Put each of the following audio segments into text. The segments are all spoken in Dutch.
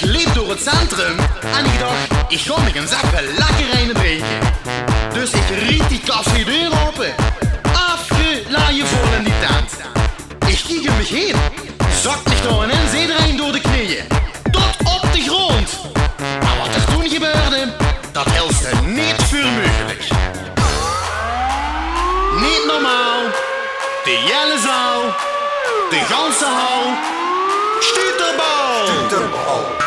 ik liep door het centrum en ik dacht, ik ga me eens even lekker rijden drinken. Dus ik riet die café-deur open. Afgelaaien vol in die tent. Ik kijk om me heen, zakt mich door en iedereen door de knieën. Tot op de grond. Maar wat er toen gebeurde, dat hilste niet voor mogelijk. Niet normaal. De hele zaal, de ganse hal. SJTUUTERBAL! SJTUUTERBAL!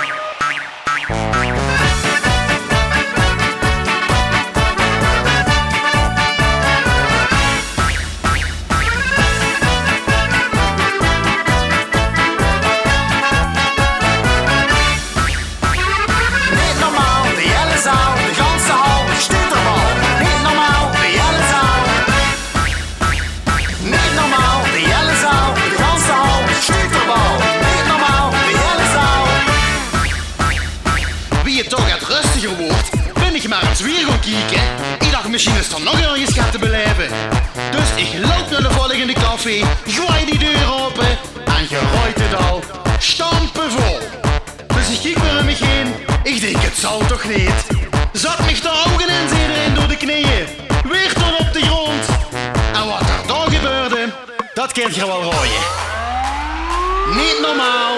Niet normaal, de hele zaal, de ganse hal, SJTUUTERBAL! Niet normaal, de hele zaal. Niet normaal, de hele zaal, de ganse hal, SJTUUTERBAL! Niet normaal, de hele zaal. Wie het toch het rustiger wordt, ben ik maar eens weer gaan kijken. Ik dacht misschien is er nog ergens gaat te beleven. Dus ik loop naar de volgende café, gooi die deur open en je rooit het al stampen vol. Dus ik kijk weer om me heen, ik denk het zal toch niet. Zat mich de ogen en iedereen door de knieën, weer tot op de grond. En wat er dan gebeurde, dat kent je wel rooien. Niet normaal,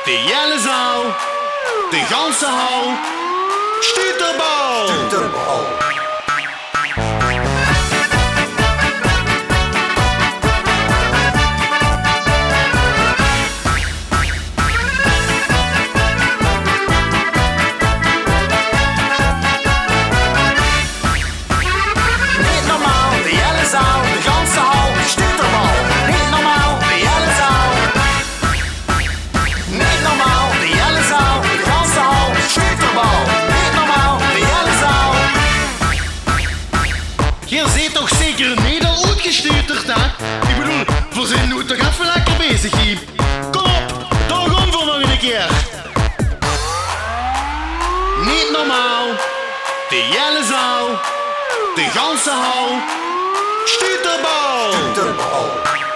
de hele zaal, de ganse hal, SJTUUTERBAL! SJTUUTERBAL! Niet normaal, de hele zaal, de ganse hal, SJTUUTERBAL! Niet normaal, de hele zaal. Niet normaal, de hele zaal, de ganse hal, SJTUUTERBAL! Niet normaal, de hele zaal. Je zit toch zeker niet al uitgestuurd, hè? Ik bedoel, we zijn nu toch even lekker bezig hier. Kom op, toch om voor nog een keer. Niet normaal, de hele zaal, de ganse hal, SJTUUTERBAL! SJTUUTERBAL!